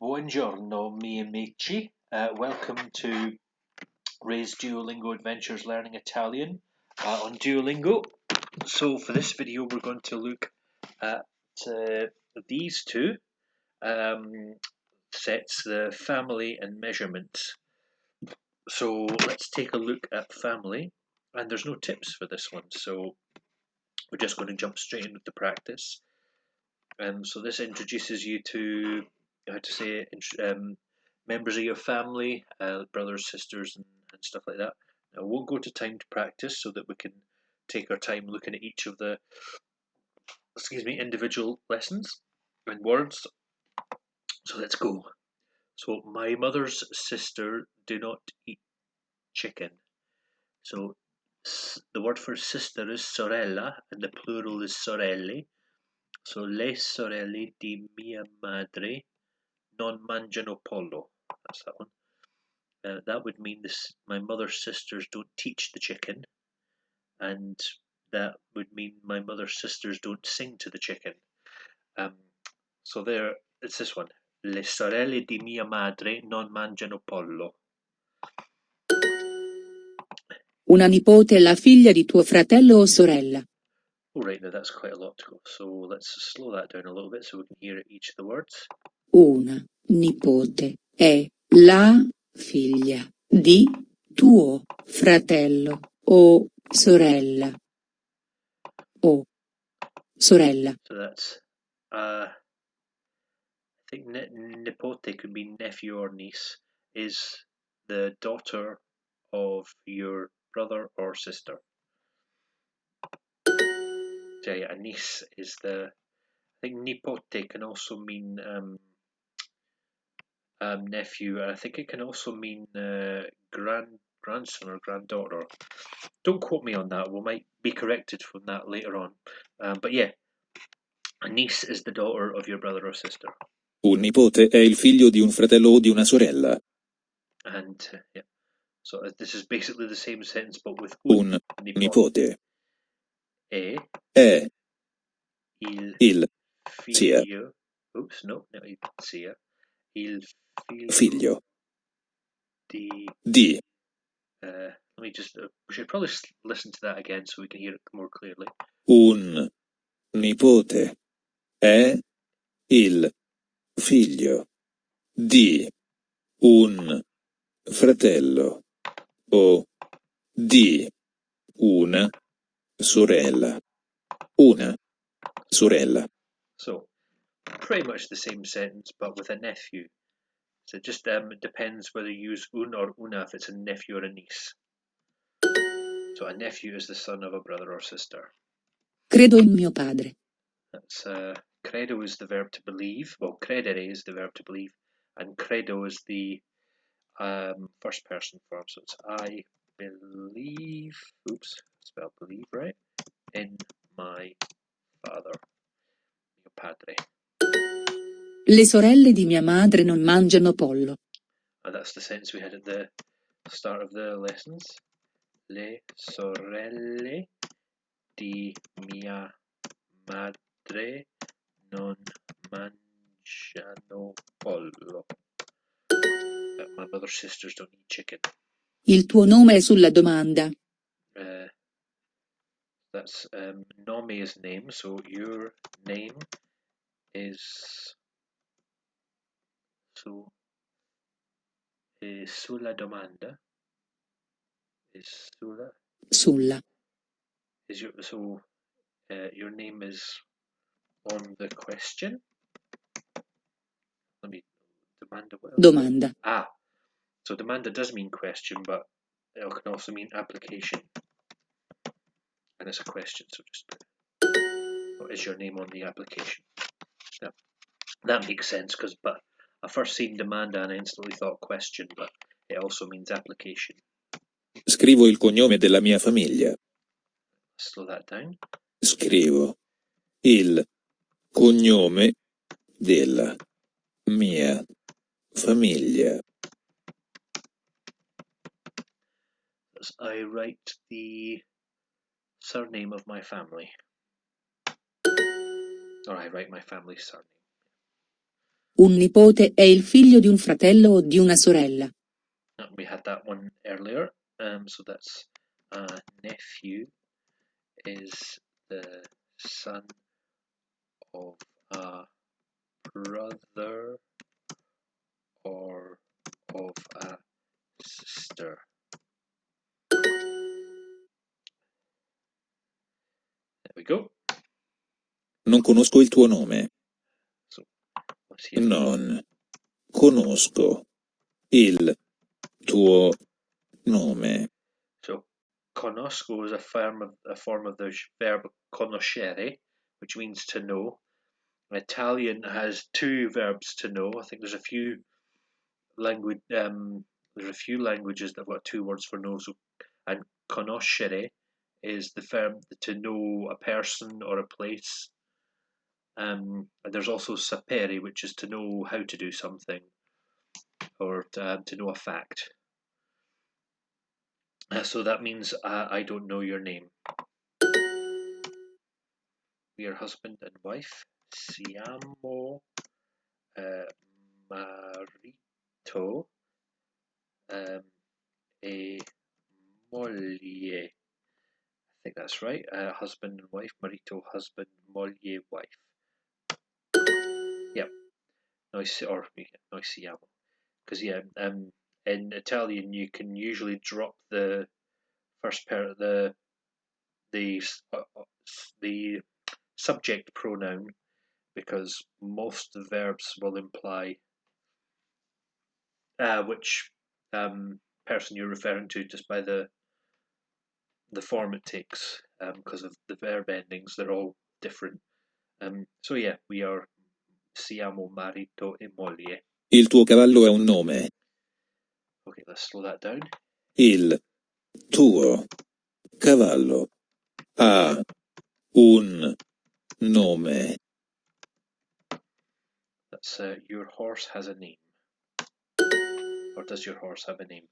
Buongiorno, miei amici. Welcome to Ray's Duolingo Adventures Learning Italian on Duolingo. So for this video, we're going to look at these two sets, the family and measurements. So let's take a look at family, and there's no tips for this one, so we're just going to jump straight in with the practice. So this introduces you to how to say members of your family, brothers, sisters, and stuff like that. Now, we'll go to time to practice so that we can take our time looking at each of the individual lessons and words. So let's go. So my mother's sister do not eat chicken. So the word for sister is sorella, and the plural is sorelle. So le sorelle di mia madre non mangiano pollo. That's that one. That would mean my mother's sisters don't teach the chicken, and that would mean my mother's sisters don't sing to the chicken. So there, it's this one. Le sorelle di mia madre non mangiano pollo. Una nipote è la figlia di tuo fratello o sorella. Alright, now that's quite a lot to go. So let's slow that down a little bit so we can hear each of the words. Una nipote è la figlia di tuo fratello o sorella. O sorella. So that's, I think nipote could be nephew or niece, is the daughter of your brother or sister. So yeah, a niece is I think nipote can also mean nephew, and I think it can also mean grandson or granddaughter. Don't quote me on that, we might be corrected from that later on. But yeah, a niece is the daughter of your brother or sister. Un nipote è il figlio di un fratello o di una sorella. And yeah, so this is basically the same sentence but with Un nipote è il figlio. Oops, no, sia. Il figlio di. di We should probably listen to that again so we can hear it more clearly. un nipote è il figlio di un fratello o di una sorella. Una sorella. So, pretty much the same sentence, but with a nephew. So it just depends whether you use un or una if it's a nephew or a niece. So a nephew is the son of a brother or sister. Credo in mio padre. That's credo is the verb to believe. Well, credere is the verb to believe, and credo is the first person form. So it's I believe. Oops, spelled believe right. In my father, mio padre. Le sorelle di mia madre non mangiano pollo. And that's the sentence we had at the start of the lessons. Le sorelle di mia madre non mangiano pollo. My mother's sisters don't eat chicken. Il tuo nome è sulla domanda. That's nome is name, so your name is sulla domanda. Is sulla. Sulla. Is your name is on the question. Let me domanda. What else? Domanda. So domanda does mean question, but it can also mean application. And it's a question, so just what is your name on the application? Yeah, that makes sense but I first seen domanda and I instantly thought question, but it also means application. Scrivo il cognome della mia famiglia. Slow that down. Scrivo il cognome della mia famiglia. I write the surname of my family. Or I write my family's surname. Un nipote è il figlio di un fratello o di una sorella. We had that one earlier. So that's nephew is the son of a brother or of a sister. There we go. Non conosco il tuo nome. So let's hear. Non conosco il tuo nome. So conosco is a form of the verb conoscere, which means to know. Italian has two verbs to know. I think there's a few languages that have got two words for know. So, and conoscere is the verb to know a person or a place. And there's also sapere, which is to know how to do something or to know a fact. So that means I don't know your name. We are husband and wife. Siamo marito e moglie. I think that's right. Husband and wife. Marito, husband. Moglie, wife. Yep. Noi siamo. Because in Italian you can usually drop the first pair the subject pronoun because most of the verbs will imply which person you're referring to just by the form it takes because of the verb endings. They're all different. So yeah, we are siamo marito e moglie. Il tuo cavallo ha un nome. Okay, let's slow that down. Il tuo cavallo ha un nome. That's your horse has a name. Or does your horse have a name?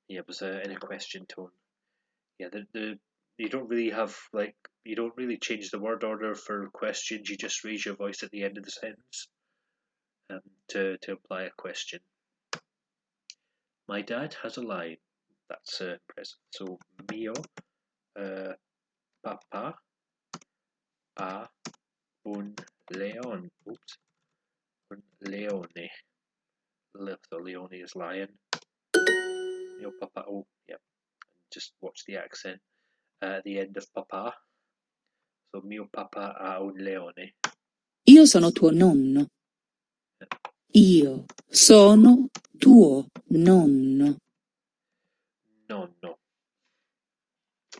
Yeah, it was in a question tone. Yeah, you don't really have you don't really change the word order for questions. You just raise your voice at the end of the sentence to imply a question. My dad has a lion. That's present. So mio papà ha un león. Oops, un leone. The leone is lion. Mio papà. Oh, yeah. Just watch the accent at the end of papà. So mio papà ha un leone. Io sono tuo nonno. Io sono tuo nonno. Nonno.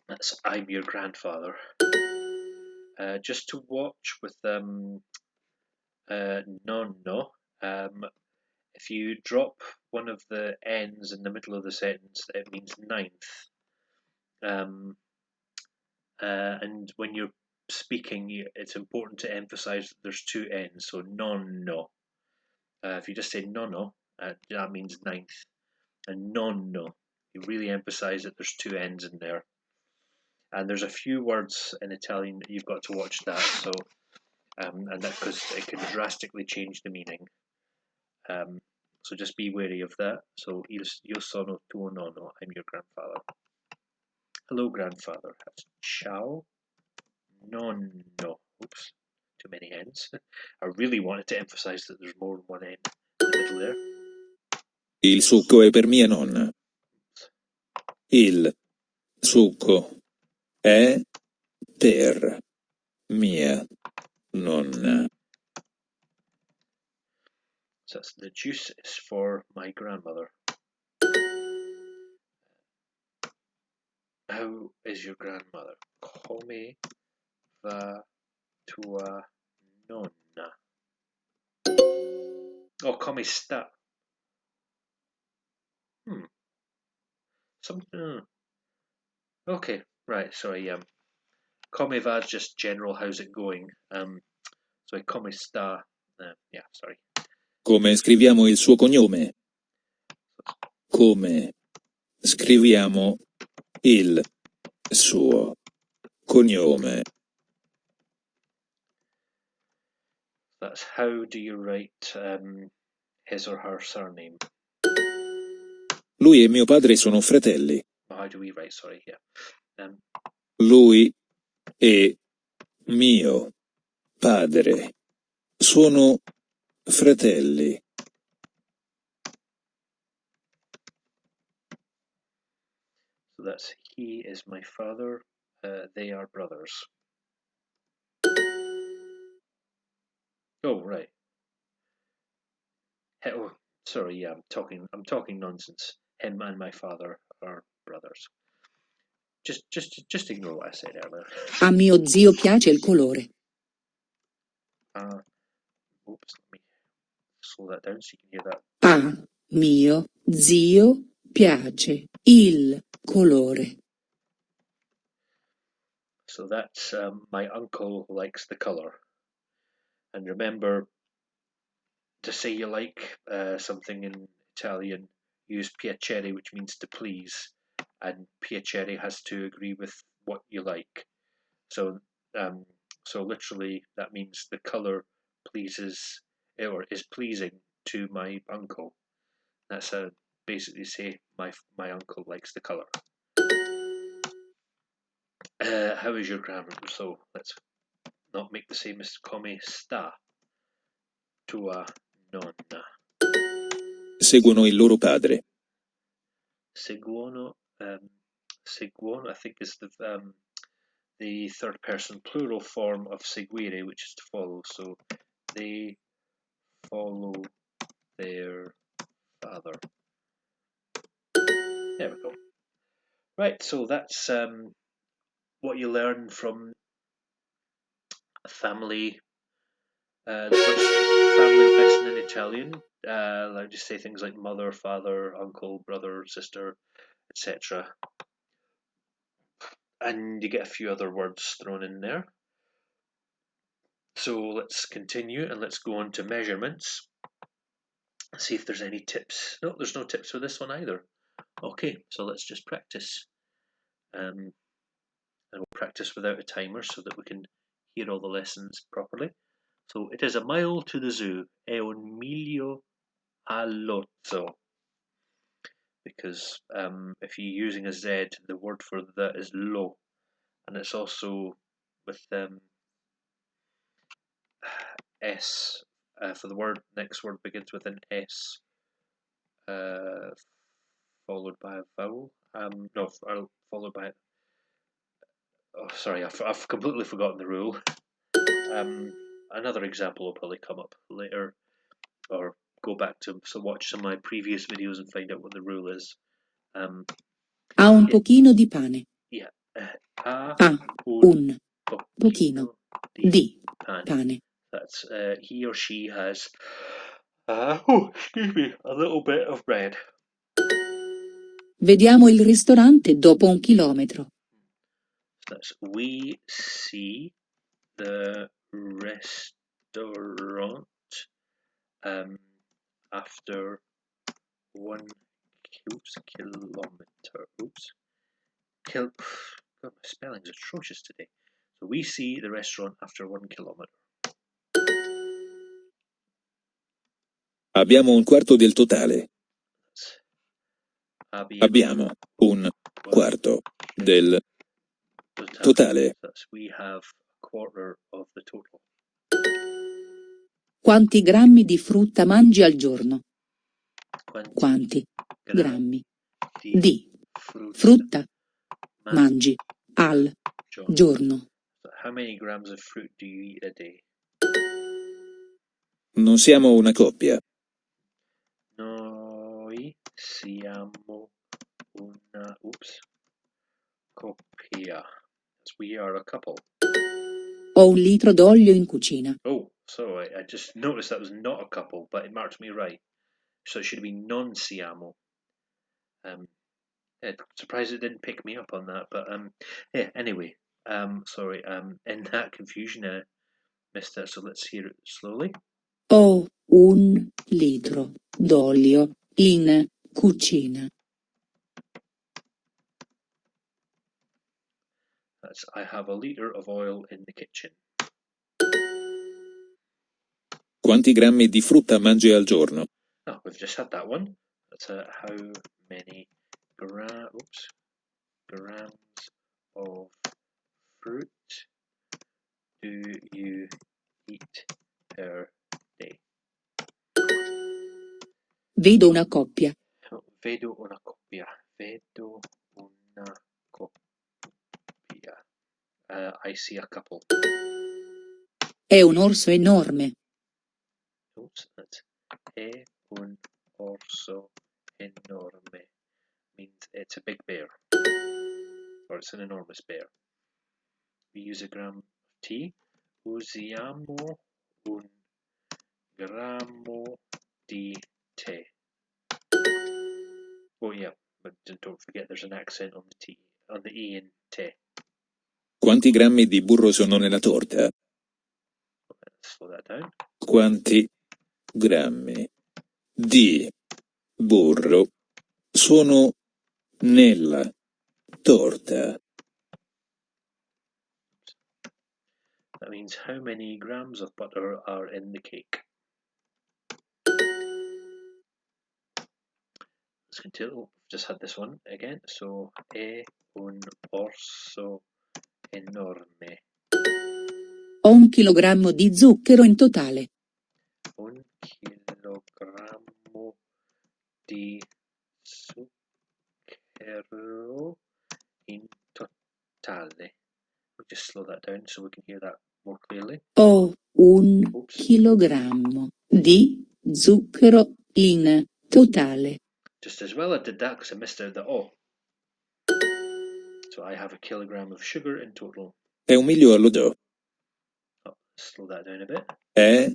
That's I'm your grandfather. Just to watch with nonno. If you drop one of the N's in the middle of the sentence, it means ninth. And when you're speaking, it's important to emphasize that there's two N's. So nonno. If you just say nonno, that means ninth. And nonno, you really emphasize that there's two N's in there. And there's a few words in Italian that you've got to watch that. So, and that because it can drastically change the meaning. So just be wary of that. So io sono tuo nonno. I'm your grandfather. Hello, grandfather. That's ciao nonno. Oops, too many N's. I really wanted to emphasize that there's more than one N in the middle there. Il succo è per mia nonna. Il succo è per mia nonna. So that's the juice is for my grandmother. How is your grandmother? Come va tua nonna? Oh, come sta. Something. Okay, right. Sorry. Come va is just general. How's it going? So come sta. Yeah. Sorry. Come scriviamo il suo cognome? Come scriviamo il suo cognome? That's how do you write his or her surname? Lui e mio padre sono fratelli. How do we write? Sorry, yeah. Lui e mio padre sono fratelli. So that's he is my father. They are brothers. Oh right. Oh, sorry. Yeah, I'm talking nonsense. Him and my father are brothers. Just ignore what I said earlier. A mio zio piace il colore. Oops. Let me slow that down so you can hear that. A mio zio piace il colore. So that's my uncle likes the color. And remember, to say you like something in Italian, use piacere, which means to please, and piacere has to agree with what you like. So, so literally, that means the color pleases or is pleasing to my uncle. That's how basically say my uncle likes the color. How is your grammar? So let's not make the same mistake. Come sta tua nonna? Seguono il loro padre. Seguono. Seguono, I think, is the third person plural form of seguire, which is to follow. So they follow their father. There we go. Right, so that's what you learn from family. The first family lesson in Italian. Like just say things like mother, father, uncle, brother, sister, etc. And you get a few other words thrown in there. So let's continue and let's go on to measurements. See if there's any tips. No, there's no tips for this one either. Okay, so let's just practice. And we'll practice without a timer so that we can hear all the lessons properly. So it is a mile to the zoo. È un miglio all'otto. Because if you're using a Z, the word for that is lo. And it's also with S. For the word, next word begins with an S. Followed by a vowel. No, followed by. Oh, sorry, I've completely forgotten the rule. Another example will probably come up later, or go back to watch some of my previous videos and find out what the rule is. Ha un pochino di pane. Yeah. Ha Ha un pochino di pane. pane. That's he or she has. Excuse me, a little bit of bread. Vediamo il ristorante dopo 1 chilometro. That's we see the restaurant after 1 kilometer. God, my spelling's atrocious today. So we see the restaurant after 1 kilometer. Abbiamo un quarto del totale. Abbiamo un quarto del totale. We have a quarter of the total. Quanti grammi di frutta mangi al giorno? Quanti grammi di frutta mangi al giorno? How many grams of fruit do you eat a day? Non siamo una coppia. Noi siamo una coppia. We are a couple. Ho 1 litro d'olio in cucina. Oh, so I just noticed that was not a couple, but it marked me right. So it should have been non siamo. Surprised it didn't pick me up on that, but yeah. Anyway, sorry. In that confusion, I missed that. So let's hear it slowly. Ho 1 litro d'olio in cucina. I have a liter of oil in the kitchen. Quanti grammi di frutta mangi al giorno? Oh, we've just had that one. That's how many grams of fruit do you eat per day? Vedo una coppia. Vedo una coppia. Vedo una coppia. I see a couple. È un orso enorme. Oops, that's è un orso enorme. Means it's a big bear. Or it's an enormous bear. We use a gram of tea. Usiamo un grammo di tè. Oh yeah, but don't forget there's an accent on the T, on the E in tè. Quanti grammi di burro sono nella torta? Let's slow that down. Quanti grammi di burro sono nella torta? That means how many grams of butter are in the cake. Let's continue. Just had this one again. So, è un orso enorme. Ho 1 chilogrammo di zucchero in totale. 1 chilogrammo di zucchero in totale. We'll just slow that down so we can hear that more clearly. Ho 1 Oops. chilogrammo di zucchero in totale. Just as well I did that because I missed out the O. So I have a kilogram of sugar in total. È un miglio allo do. Oh, slow that down a bit. È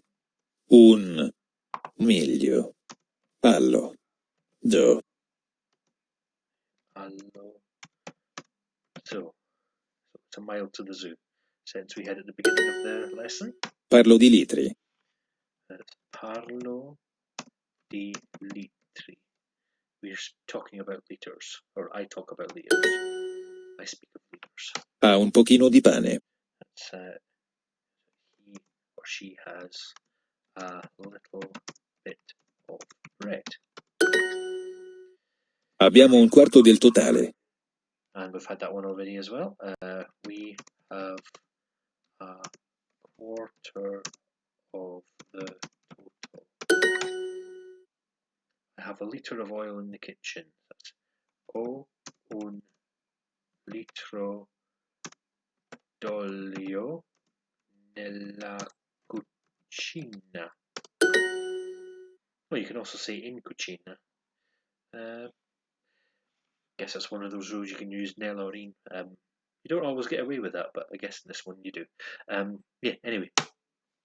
un miglio allo do. So it's a mile to the zoo, since we had at the beginning of the lesson. Parlo di litri. Parlo di litri. We're talking about liters, or I talk about liters. I speak of liters. Ha un pochino di pane. That's he or she has a little bit of bread. Abbiamo un quarto del totale. And we've had that one already as well. We have a quarter of the total. I have a litre of oil in the kitchen. That's ho un litro d'olio nella cucina. Well, you can also say in cucina. Guess that's one of those rules you can use nella or in. You don't always get away with that, but I guess in this one you do. Yeah, anyway,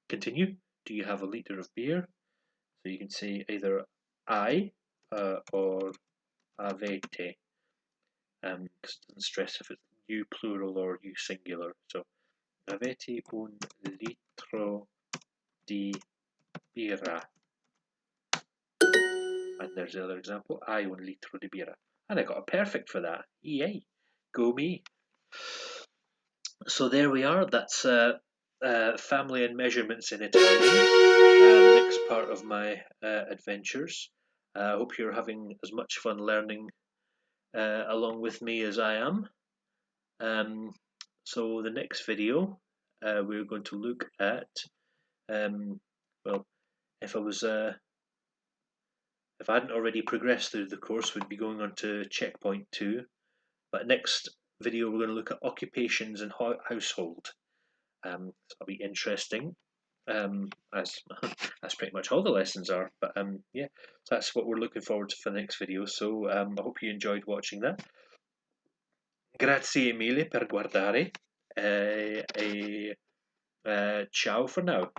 continue. Do you have a litre of beer? So you can say either I or avete. Because it doesn't stress if it's you plural or you singular. So avete un litro di birra. And there's the other example. I un litro di birra. And I got a perfect for that. Yay. Go me. So there we are. That's family and measurements in Italian. The next part of my adventures. I hope you're having as much fun learning along with me as I am. So the next video, we're going to look at, well, if I hadn't already progressed through the course, we'd be going on to checkpoint 2. But next video, we're going to look at occupations and household. That'll be interesting, as pretty much all the lessons are. But yeah, so that's what we're looking forward to for the next video. So I hope you enjoyed watching that. Grazie mille per guardare e ciao for now.